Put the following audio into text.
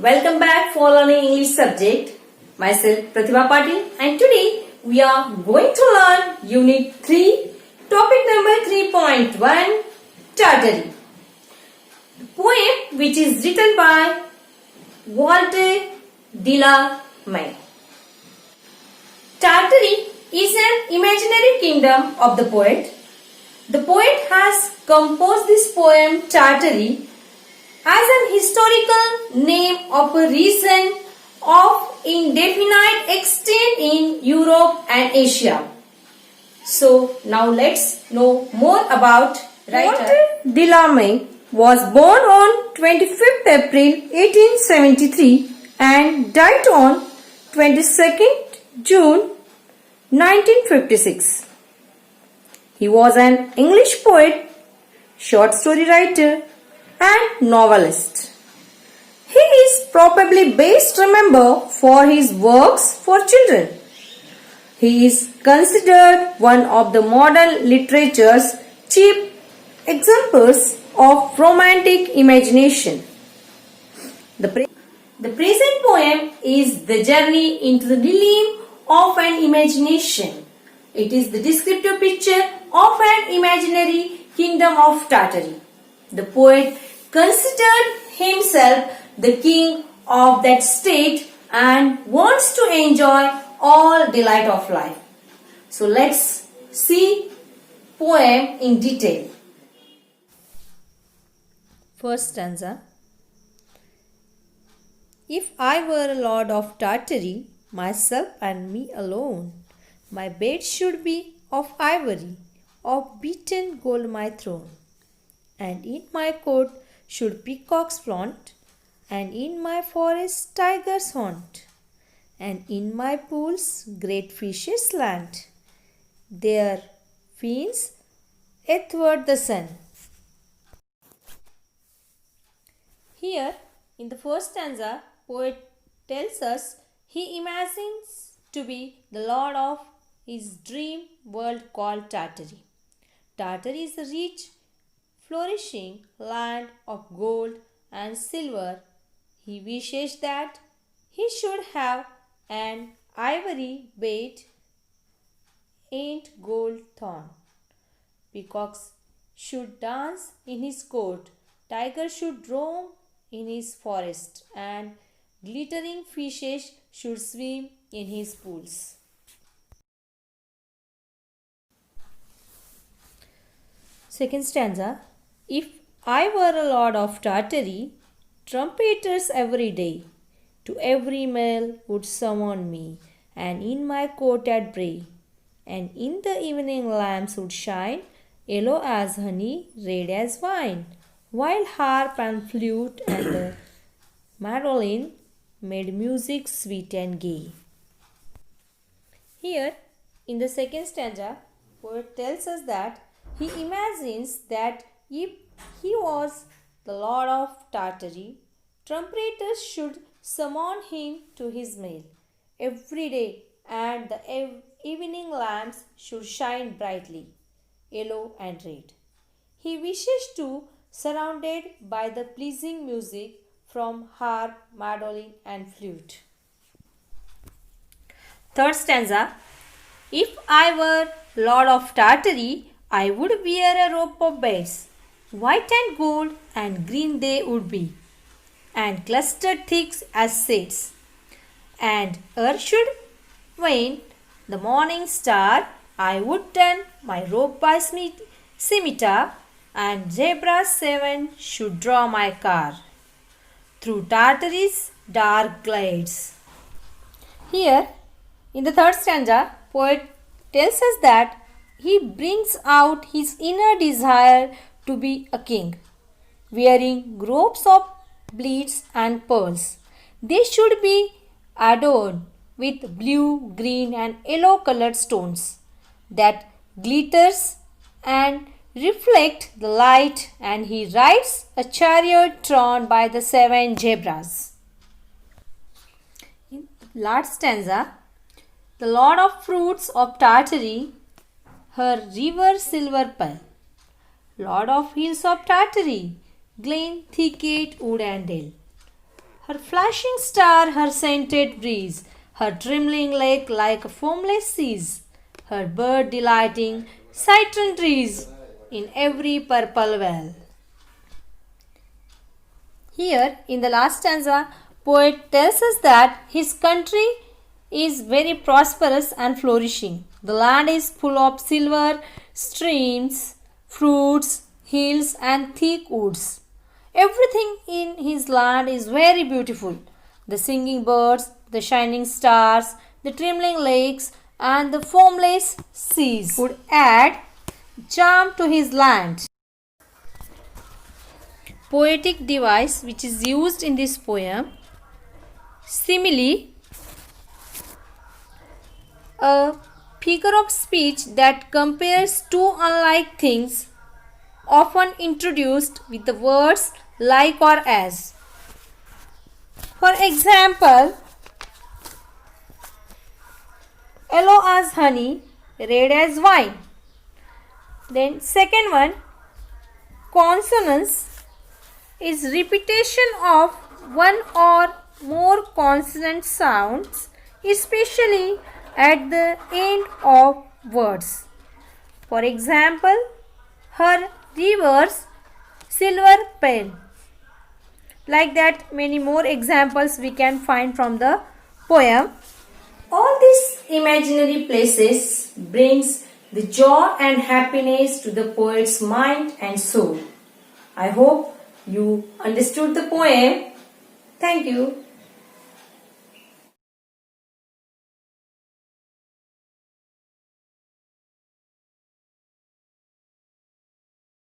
Welcome back for learning English subject. Myself Pratibha Patil and today we are going to learn Unit 3, topic number 3.1, Tartary. The poem which is written by Walter de la Mare. Tartary is an imaginary kingdom of the poet. The poet has composed this poem Tartary as an historical name of a region of indefinite extent in Europe and Asia. So now let's know more about writer. Walter de la Mare was born on 25th April 1873 and died on 22nd June 1956. He was an English poet, short story writer and novelist. He is probably best remembered for his works for children. He is considered one of the modern literature's chief examples of romantic imagination. The present poem is the journey into the realm of an imagination. It is the descriptive picture of an imaginary kingdom of Tartary. The poet considered himself the king of that state and wants to enjoy all delight of life. So let's see poem in detail. First stanza. If I were a lord of Tartary, myself and me alone, my bed should be of ivory, of beaten gold my throne, and in my court should peacocks flaunt, and in my forest tigers haunt, and in my pools great fishes slant, their fins athwart the sun. Here, in the first stanza, poet tells us he imagines to be the lord of his dream world called Tartary. Tartary is a rich, flourishing land of gold and silver. He wishes that he should have an ivory bed and gold thorn. Peacocks should dance in his court, tigers should roam in his forest, and glittering fishes should swim in his pools. Second stanza. If I were a lord of Tartary, trumpeters every day to every meal would summon me, and in my court at bray, and in the evening lamps would shine, yellow as honey, red as wine, while harp and flute and the mandolin made music sweet and gay. Here, in the second stanza, poet tells us that he imagines that if he was the lord of Tartary, trumpeters should summon him to his meal every day, and the evening lamps should shine brightly, yellow and red. He wishes to surrounded by the pleasing music from harp, mandolin and flute. Third stanza. If I were lord of Tartary, I would wear a robe of bells, white and gold and green they would be, and clustered thick as seeds, and earth should wane the morning star. I would turn my robe by scimitar, and zebras 7 should draw my car through Tartary's dark glades. Here, in the third stanza, poet tells us that he brings out his inner desire to be a king, wearing robes of beads and pearls. They should be adorned with blue, green and yellow colored stones that glitters and reflect the light, and he rides a chariot drawn by the 7 zebras. In the last stanza, the lord of fruits of Tartary, her river silver pearl, lord of hills of Tartary, glen, thicket, wood and dale, Her flashing star, her scented breeze, her trembling lake like a foamless seas, her bird delighting citron trees in every purple well. Here, in the last stanza, poet tells us that his country is very prosperous and flourishing. The land is full of silver streams, fruits, hills, and thick woods. Everything in his land is very beautiful. The singing birds, the shining stars, the trembling lakes, and the foamless seas would add charm to his land. Poetic device which is used in this poem: simile, a figure of speech that compares two unlike things, often introduced with the words like or as. For example, yellow as honey, red as wine. Then second one, consonance is repetition of one or more consonant sounds, especially at the end of words. For example, her river's silver pen. Like that, many more examples we can find from the poem. All these imaginary places brings the joy and happiness to the poet's mind and soul. I hope you understood the poem. Thank you.